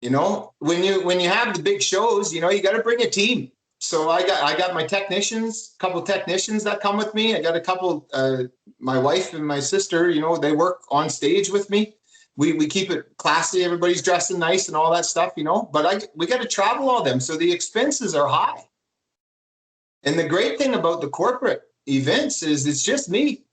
When you have the big shows, you got to bring a team. So I got my technicians, a couple of technicians that come with me. I got a couple, my wife and my sister, they work on stage with me. We keep it classy. Everybody's dressing nice and all that stuff, but we got to travel all them. So the expenses are high. And the great thing about the corporate events is it's just me,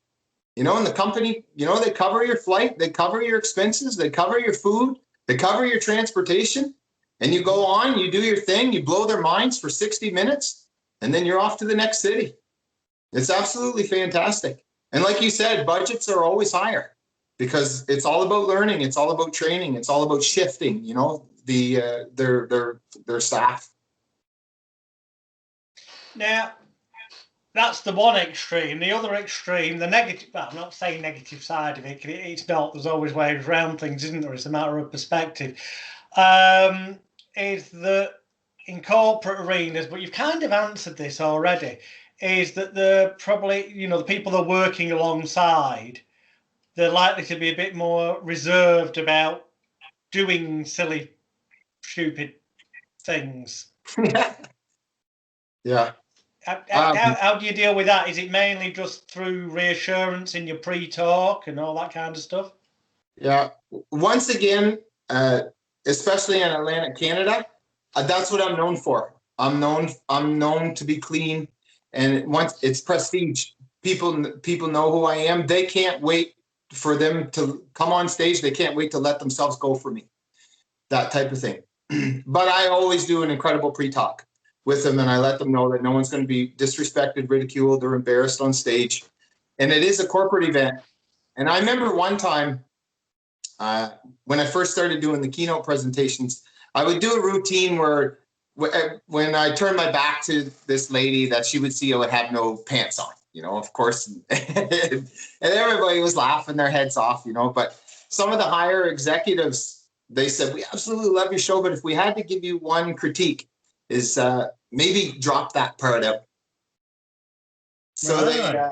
and the company, they cover your flight, they cover your expenses, they cover your food, they cover your transportation, and you go on, you do your thing, you blow their minds for 60 minutes, and then you're off to the next city. It's absolutely fantastic. And like you said, budgets are always higher because it's all about learning, it's all about training, it's all about shifting, their staff. Now, that's the one extreme. The other extreme, the negative, well, I'm not saying negative side of it, it's not. There's always ways around things, isn't there? It's a matter of perspective. Is that in corporate arenas, but you've kind of answered this already, is that they're probably, the people they're working alongside, they're likely to be a bit more reserved about doing silly, stupid things. Yeah. How do you deal with that? Is it mainly just through reassurance in your pre-talk and all that kind of stuff? Yeah. Once again, especially in Atlantic Canada, that's what I'm known for. I'm known to be clean, and once it's prestige. People know who I am. They can't wait for them to come on stage. They can't wait to let themselves go for me. That type of thing. But I always do an incredible pre-talk with them, and I let them know that no one's going to be disrespected, ridiculed, or embarrassed on stage. And it is a corporate event. And I remember one time when I first started doing the keynote presentations, I would do a routine where when I turned my back to this lady, that she would see I would have no pants on, of course. And everybody was laughing their heads off, but some of the higher executives, they said, we absolutely love your show, but if we had to give you one critique, is maybe drop that part out. So they,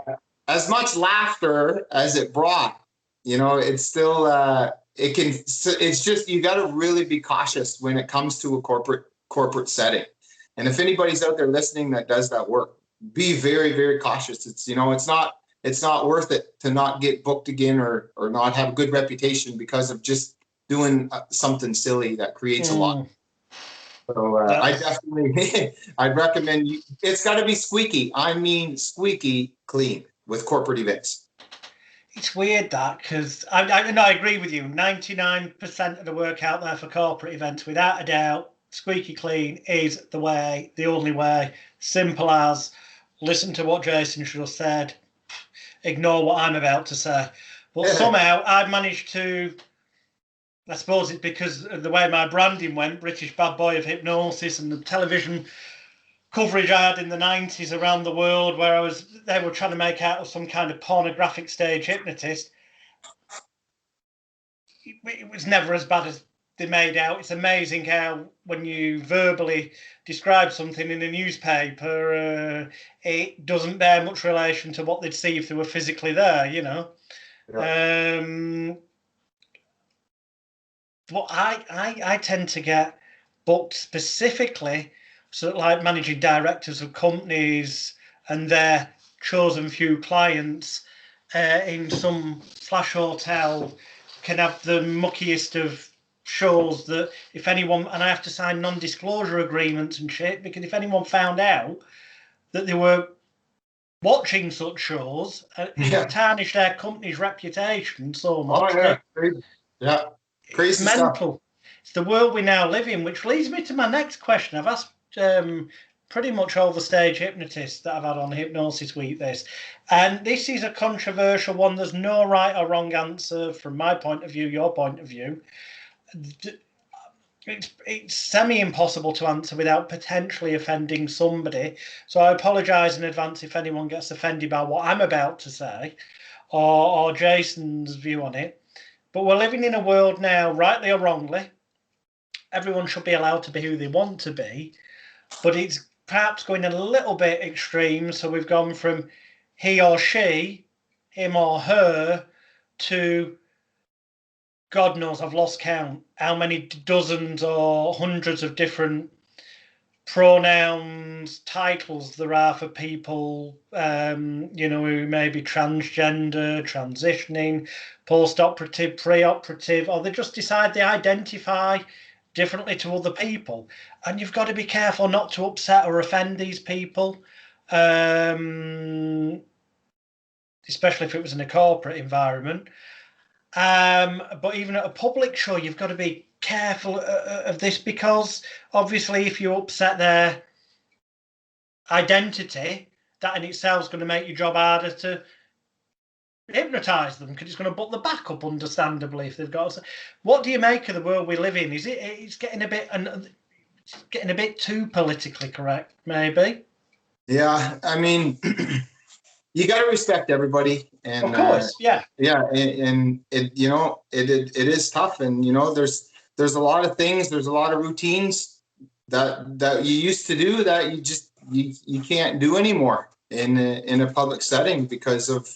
as much laughter as it brought, it's still, it's just, you got to really be cautious when it comes to a corporate setting. And if anybody's out there listening that does that work, be very, very cautious. It's, it's not worth it to not get booked again or not have a good reputation because of just doing something silly that creates a lot. So I'd recommend you. It's got to be squeaky. I mean, squeaky clean with corporate events. It's weird that, because I agree with you. 99% of the work out there for corporate events, without a doubt, squeaky clean is the way, the only way. Simple as listen to what Jason just said, ignore what I'm about to say. But somehow I've managed to. I suppose it's because of the way my branding went, British bad boy of hypnosis, and the television coverage I had in the 90s around the world where they were trying to make out of some kind of pornographic stage hypnotist. It was never as bad as they made out. It's amazing how when you verbally describe something in a newspaper, it doesn't bear much relation to what they'd see if they were physically there, Yeah. But I tend to get booked specifically so like managing directors of companies and their chosen few clients in some flash hotel can have the muckiest of shows that if anyone, and I have to sign non-disclosure agreements and shit, because if anyone found out that they were watching such shows, it would tarnish their company's reputation so much. Oh yeah, crazy. Yeah, crazy It's mental. stuff. It's the world we now live in, which leads me to my next question. I've asked pretty much all the stage hypnotists that I've had on Hypnosis Week this, and this is a controversial one. There's no right or wrong answer from my point of view, your point of view. It's semi-impossible to answer without potentially offending somebody. So I apologise in advance if anyone gets offended by what I'm about to say or Jason's view on it. But we're living in a world now, rightly or wrongly, everyone should be allowed to be who they want to be, but it's perhaps going a little bit extreme. So we've gone from he or she, him or her, to God knows, I've lost count how many dozens or hundreds of different pronouns, titles there are for people, who may be transgender, transitioning, post-operative, pre-operative, or they just decide they identify differently to other people. And you've got to be careful not to upset or offend these people, especially if it was in a corporate environment. But even at a public show, you've got to be careful of this, because obviously if you upset their identity, that in itself is going to make your job harder to hypnotise them, because it's going to butt the back up, understandably, if they've got. What do you make of the world we live in? Is it's getting a bit too politically correct, maybe? Yeah, I mean, you got to respect everybody, and of course, and it it is tough, and there's a lot of things, there's a lot of routines that you used to do that you can't do anymore in a public setting because of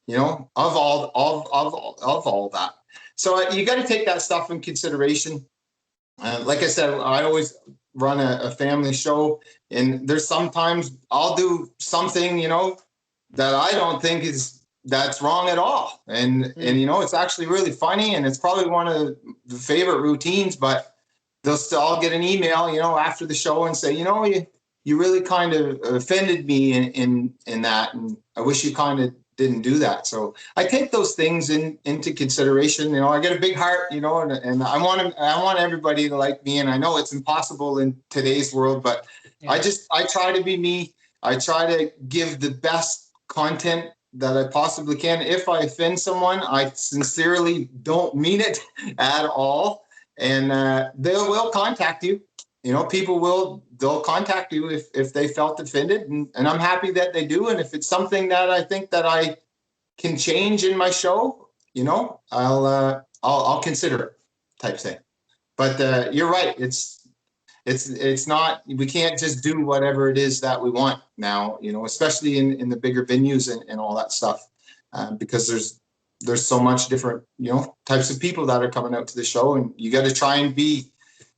all that. So you got to take that stuff in consideration. Like I said, I always run a family show, and there's sometimes I'll do something that I don't think that's wrong at all, and it's actually really funny, and it's probably one of the favorite routines. But they'll still, I'll get an email after the show and say, you really kind of offended me in that, and I wish you kind of didn't do that. So I take those things into consideration. I get a big heart, and I want everybody to like me, and I know it's impossible in today's world, but I try to be me. I try to give the best content that I possibly can. If I offend someone, I sincerely don't mean it at all, and they will contact you. They'll contact you if they felt offended, and I'm happy that they do. And if it's something that I think that I can change in my show, I'll consider it, type thing. But you're right. It's not, we can't just do whatever it is that we want now, especially in the bigger venues and all that stuff, because there's so much different, types of people that are coming out to the show, and you got to try and be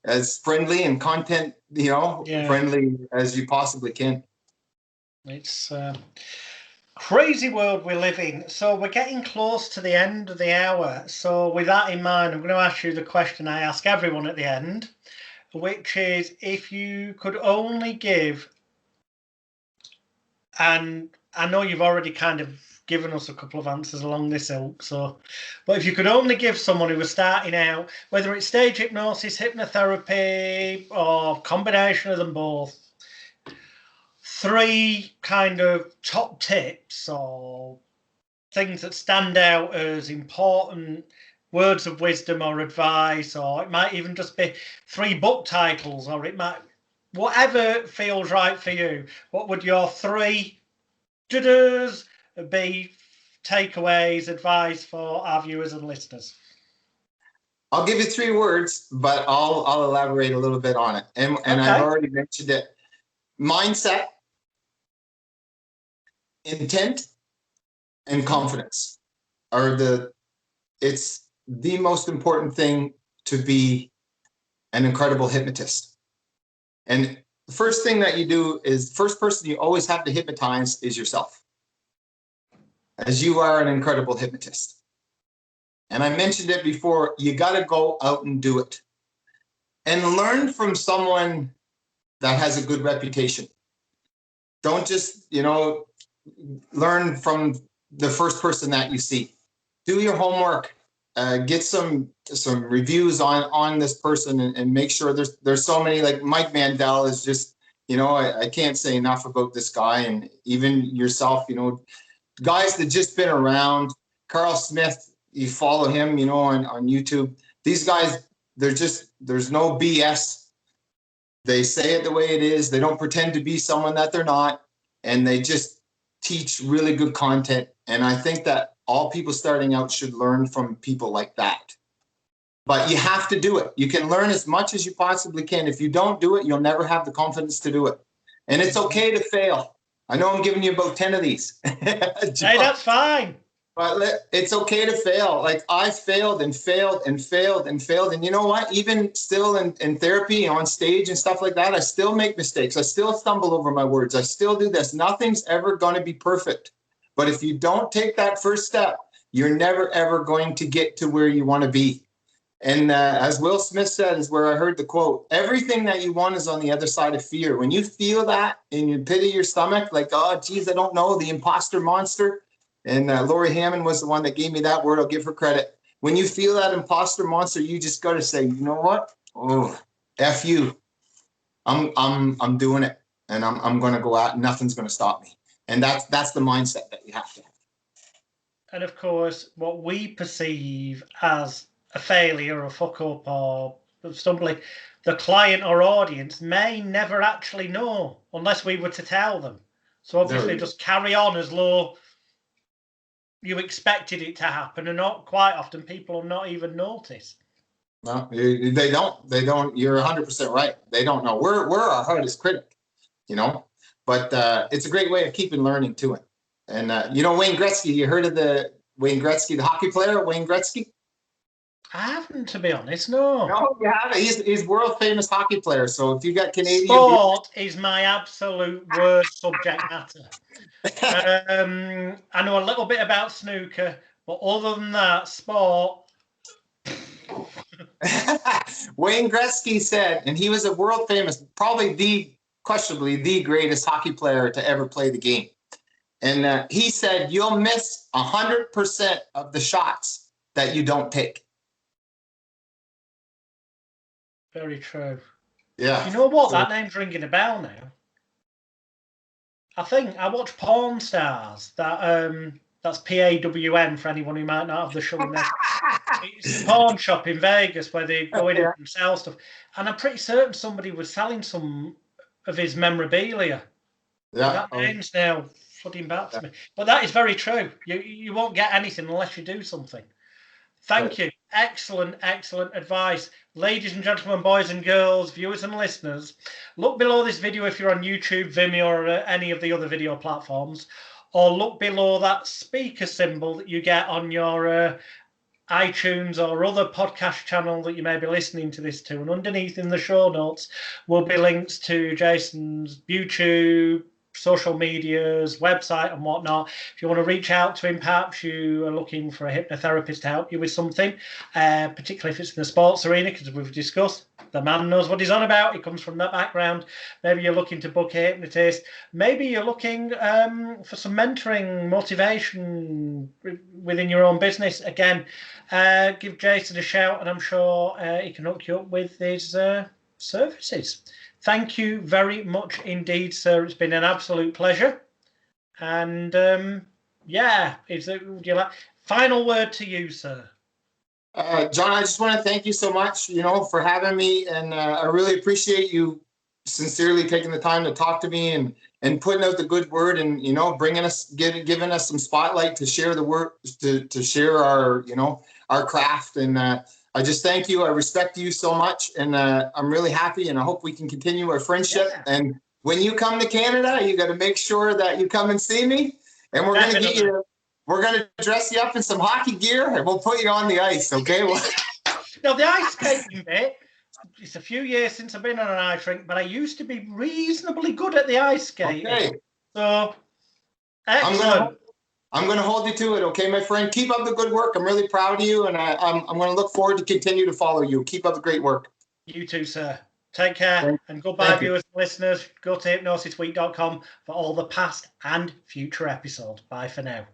as friendly and content, friendly as you possibly can. It's crazy world we live in. So we're getting close to the end of the hour. So with that in mind, I'm going to ask you the question I ask everyone at the end, which is, if you could only give, and I know you've already kind of given us a couple of answers along this ilk, but if you could only give someone who was starting out, whether it's stage hypnosis, hypnotherapy, or combination of them both, 3 kind of top tips or things that stand out as important words of wisdom or advice, or it might even just be 3 book titles, or it might, whatever feels right for you, what would your 3 be, takeaways, advice for our viewers and listeners? I'll give you 3 words, but I'll elaborate a little bit on it. And okay. I've already mentioned it. Mindset, intent, and confidence it's the most important thing to be an incredible hypnotist. And the first thing that you do is, first person you always have to hypnotize is yourself, as you are an incredible hypnotist. And I mentioned it before, you got to go out and do it. And learn from someone that has a good reputation. Don't just, learn from the first person that you see. Do your homework. Get some reviews on this person, and make sure there's so many. Like Mike Mandel is just, I can't say enough about this guy, and even yourself, guys that just been around. Carl Smith, you follow him, on YouTube. These guys, there's no BS. They say it the way it is. They don't pretend to be someone that they're not, and they just teach really good content. And I think that all people starting out should learn from people like that. But you have to do it. You can learn as much as you possibly can. If you don't do it, you'll never have the confidence to do it. And it's okay to fail. I know I'm giving you about 10 of these. Hey, that's fine. But it's okay to fail. Like I failed and failed and failed and failed. And you know what? Even still in therapy, on stage and stuff like that, I still make mistakes. I still stumble over my words. I still do this. Nothing's ever going to be perfect. But if you don't take that first step, you're never, ever going to get to where you want to be. And as Will Smith said, is where I heard the quote, everything that you want is on the other side of fear. When you feel that in the pit of your stomach, like, oh, geez, I don't know, the imposter monster. And Lori Hammond was the one that gave me that word. I'll give her credit. When you feel that imposter monster, you just got to say, you know what? Oh, F you. I'm doing it. And I'm going to go out. Nothing's going to stop me. And that's the mindset that you have to have. And of course, what we perceive as a failure, a fuck up, or stumbling, the client or audience may never actually know unless we were to tell them. So obviously just carry on as though you expected it to happen, and not quite often people will not even notice. No, they don't. You're 100% right. They don't know. We're our hardest critic, but it's a great way of keeping learning to it. And Wayne Gretzky, you heard of the Wayne Gretzky, the hockey player, Wayne Gretzky? I haven't, to be honest, no. No, you haven't. He's world famous hockey player. So if you got Canadian, sport is my absolute worst subject matter. I know a little bit about snooker, but other than that, sport. Wayne Gretzky said, and he was a world famous, probably questionably the greatest hockey player to ever play the game. And he said, you'll miss 100% of the shots that you don't take. Very true. Yeah. You know what? That name's ringing a bell now. I think I watch Pawn Stars. That's PAWN for anyone who might not have the show in there. It's a pawn shop in Vegas where they go in and sell stuff. And I'm pretty certain somebody was selling some of his memorabilia. Yeah. That name's now flooding back to me. But that is very true. You won't get anything unless you do something. Thank you. Excellent, excellent advice. Ladies and gentlemen, boys and girls, viewers and listeners, look below this video if you're on YouTube, Vimeo, or any of the other video platforms, or look below that speaker symbol that you get on your iTunes or other podcast channel that you may be listening to this to. And underneath in the show notes will be links to Jason's YouTube, social medias, website and whatnot. If you want to reach out to him, perhaps you are looking for a hypnotherapist to help you with something, particularly if it's in the sports arena, because we've discussed the man knows what he's on about. He comes from that background. Maybe you're looking to book a hypnotist. Maybe you're looking for some mentoring, motivation within your own business. Again, give Jason a shout, and I'm sure he can hook you up with his services. Thank you very much indeed, sir. It's been an absolute pleasure. And would you like final word to you, sir? John, I just want to thank you so much, for having me, and I really appreciate you sincerely taking the time to talk to me and putting out the good word, and giving us some spotlight to share the word, to share our our craft, and I just thank you. I respect you so much, and I'm really happy, and I hope we can continue our friendship. Yeah. And when you come to Canada, you got to make sure that you come and see me, and we're going to get you. We're going to dress you up in some hockey gear, and we'll put you on the ice, okay? Now, the ice skating bit, it's a few years since I've been on an ice rink, but I used to be reasonably good at the ice skating. Okay. So, excellent. I'm going to hold you to it, okay, my friend? Keep up the good work. I'm really proud of you, and I'm going to look forward to continue to follow you. Keep up the great work. You too, sir. Take care, and goodbye, viewers and listeners. Go to hypnosisweek.com for all the past and future episodes. Bye for now.